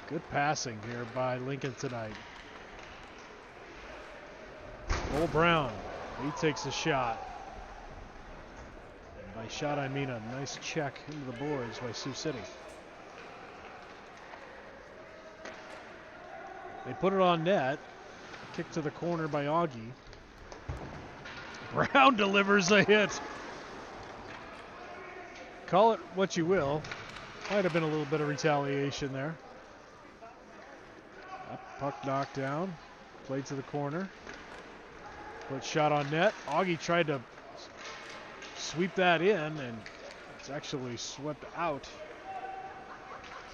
Good passing here by Lincoln tonight. Cole Brown. He takes a shot. And by shot, I mean a nice check into the boards by Sioux City. They put it on net. Kick to the corner by Augie. Brown delivers a hit. Call it what you will. Might have been a little bit of retaliation there. Up, puck knocked down. Played to the corner. Put shot on net. Augie tried to sweep that in, and it's actually swept out.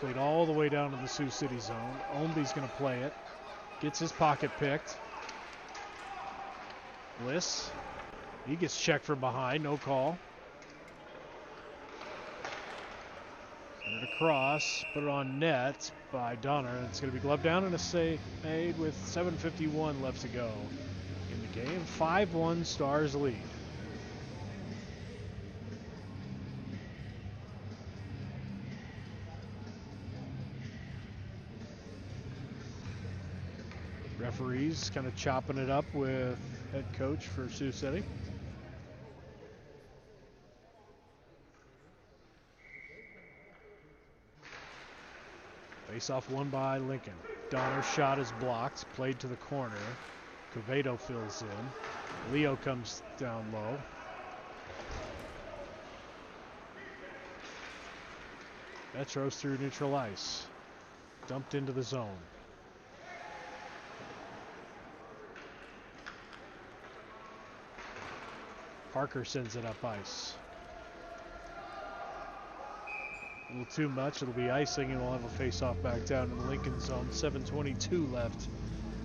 Played all the way down to the Sioux City zone. Omby's going to play it. Gets his pocket picked. Bliss. He gets checked from behind. No call. Send it across. Put it on net by Donner. It's going to be gloved down and a save made with 7:51 left to go in the game. 5-1 Stars lead. Referees kind of chopping it up with head coach for Sioux City. Face-off won by Lincoln. Donner's shot is blocked. Played to the corner. Quevedo fills in. Leo comes down low. Metros through neutral ice. Dumped into the zone. Parker sends it up ice. A little too much. It'll be icing, and we'll have a face-off back down in the Lincoln zone. 7:22 left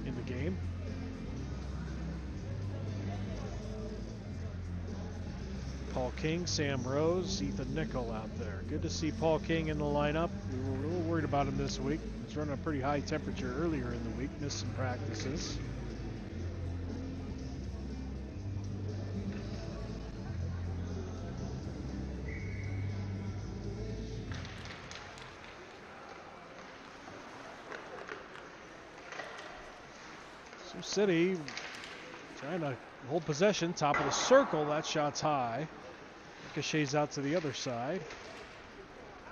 in the game. Paul King, Sam Rose, Ethan Nickel out there. Good to see Paul King in the lineup. We were a little worried about him this week. He was running a pretty high temperature earlier in the week. Missed some practices. Sioux City trying to hold possession. Top of the circle. That shot's high. Ricochets out to the other side.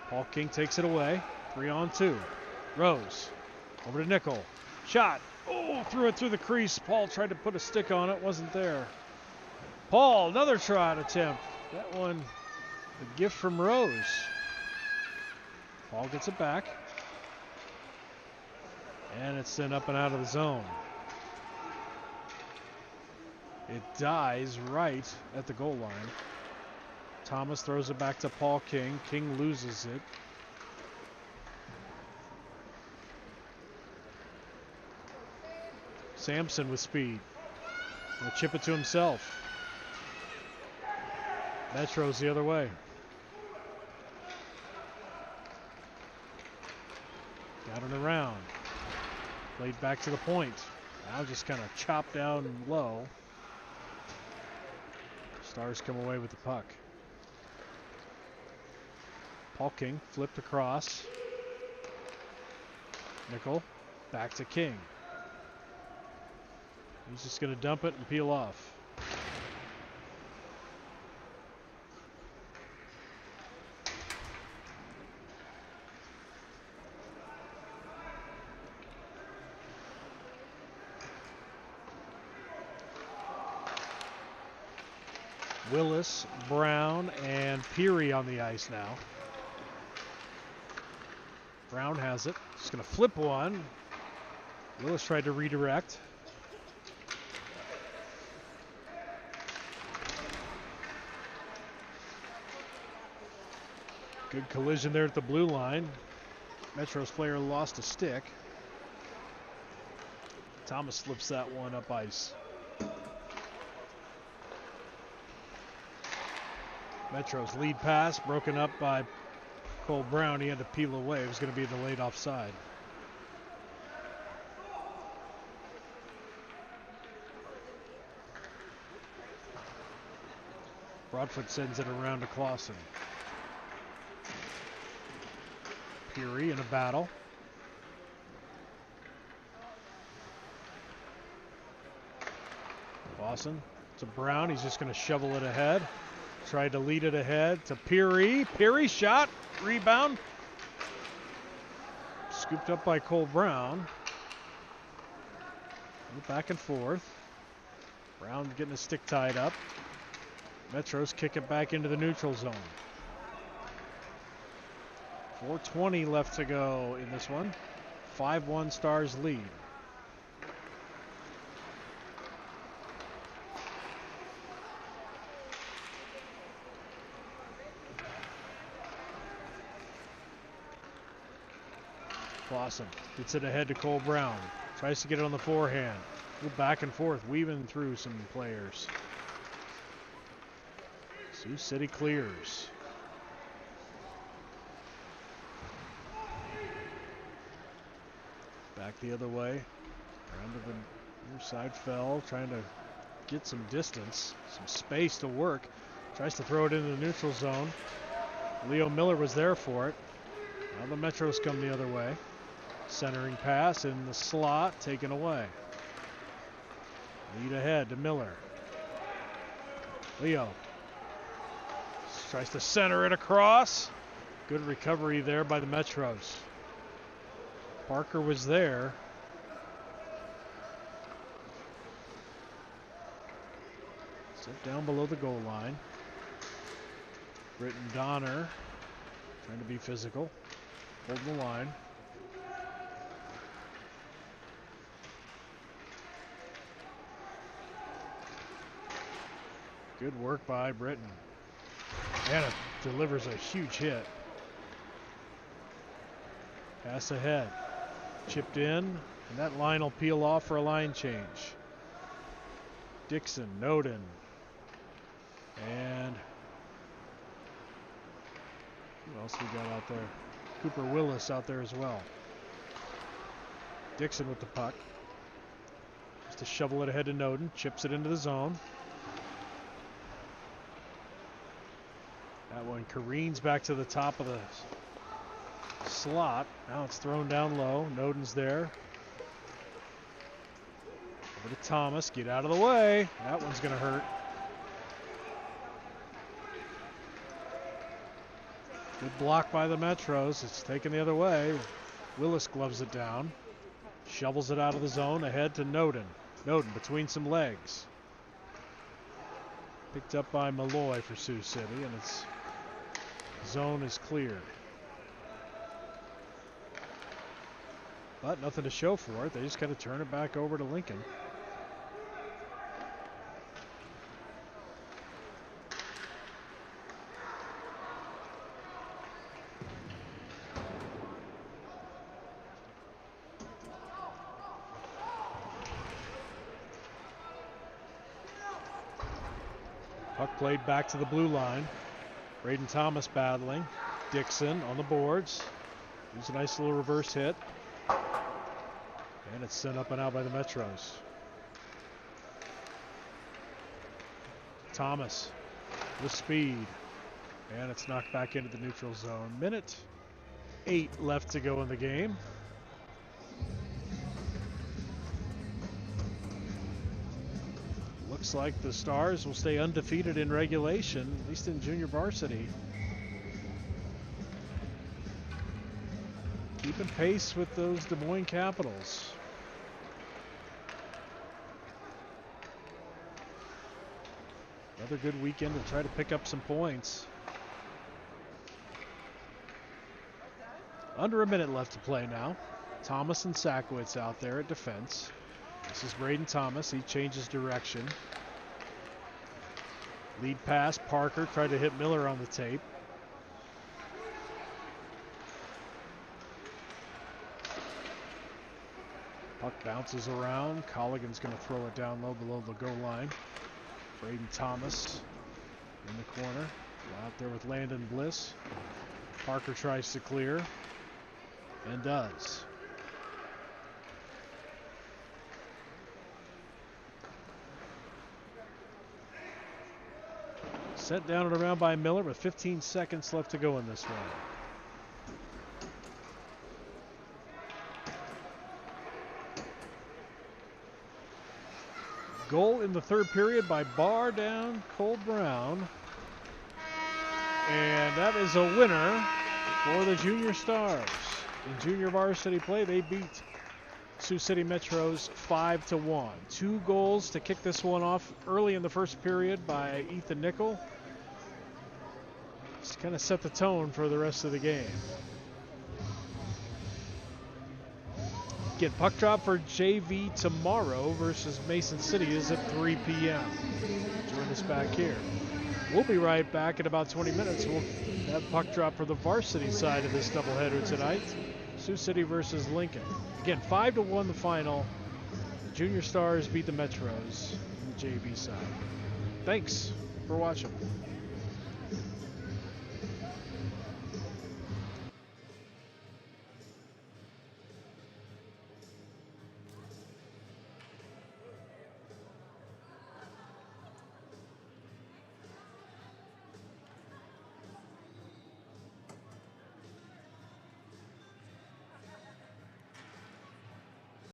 Paul King takes it away. 3-on-2. Rose. Over to Nickel. Shot. Oh, threw it through the crease. Paul tried to put a stick on it. Wasn't there. Paul, another shot attempt. That one, a gift from Rose. Paul gets it back. And it's sent up and out of the zone. It dies right at the goal line. Thomas throws it back to Paul King. King loses it. Sampson with speed. He'll chip it to himself. Metro's the other way. Down and around. Played back to the point. Now just kind of chopped down low. Stars come away with the puck. Paul King flipped across. Nickel back to King. He's just going to dump it and peel off. Willis, Brown, and Peary on the ice now. Brown has it. Just going to flip one. Willis tried to redirect. Good collision there at the blue line. Metro's player lost a stick. Thomas slips that one up ice. Metro's lead pass broken up by Cole Brown. He had to peel away. It was going to be the late offside. Broadfoot sends it around to Clausen. Peary in a battle. Clausen to Brown. He's just going to shovel it ahead. Tried to lead it ahead to Peary. Peary shot. Rebound. Scooped up by Cole Brown. Back and forth. Brown getting his stick tied up. Metros kick it back into the neutral zone. 4:20 left to go in this one. 5-1 Stars lead. Clausen gets it ahead to Cole Brown. Tries to get it on the forehand. Go back and forth, weaving through some players. Sioux City clears. Back the other way. Around to the near side fell, trying to get some distance, some space to work. Tries to throw it into the neutral zone. Leo Miller was there for it. Now the Metros come the other way. Centering pass in the slot, taken away. Lead ahead to Miller. Leo tries to center it across. Good recovery there by the Metros. Parker was there. Set down below the goal line. Britton Donner trying to be physical. Hold the line. Good work by Britton. And it delivers a huge hit. Pass ahead. Chipped in, and that line will peel off for a line change. Dixon, Noden, and who else we got out there? Cooper Willis out there as well. Dixon with the puck. Just to shovel it ahead to Noden. Chips it into the zone. That one careens back to the top of the slot. Now it's thrown down low. Noden's there. Over to Thomas. Get out of the way. That one's going to hurt. Good block by the Metros. It's taken the other way. Willis gloves it down. Shovels it out of the zone. Ahead to Noden. Noden between some legs. Picked up by Malloy for Sioux City, and its zone is cleared. But nothing to show for it. They just got to turn it back over to Lincoln. Puck played back to the blue line. Braden Thomas battling. Dixon on the boards. There's a nice little reverse hit. And it's sent up and out by the Metros. Thomas with speed. And it's knocked back into the neutral zone. Minute 8 left to go in the game. Looks like the Stars will stay undefeated in regulation, at least in junior varsity. Keeping pace with those Des Moines Capitals. Another good weekend to try to pick up some points. Under a minute left to play now. Thomas and Sakowitz out there at defense. This is Braden Thomas. He changes direction. Lead pass. Parker tried to hit Miller on the tape. Puck bounces around. Colligan's going to throw it down low below the goal line. Braden Thomas in the corner. Out there with Landon Bliss. Parker tries to clear and does. Sent down and around by Miller with 15 seconds left to go in this one. Goal in the third period by Bar down Cole Brown. And that is a winner for the Junior Stars. In junior varsity play, they beat Sioux City Metros 5-1. 2 goals to kick this one off early in the first period by Ethan Nickel. Just kind of set the tone for the rest of the game. Again, puck drop for JV tomorrow versus Mason City is at 3 p.m. Join us back here. We'll be right back in about 20 minutes. We'll have puck drop for the varsity side of this doubleheader tonight. Sioux City versus Lincoln. Again, 5-1 the final. The Junior Stars beat the Metros on the JV side. Thanks for watching.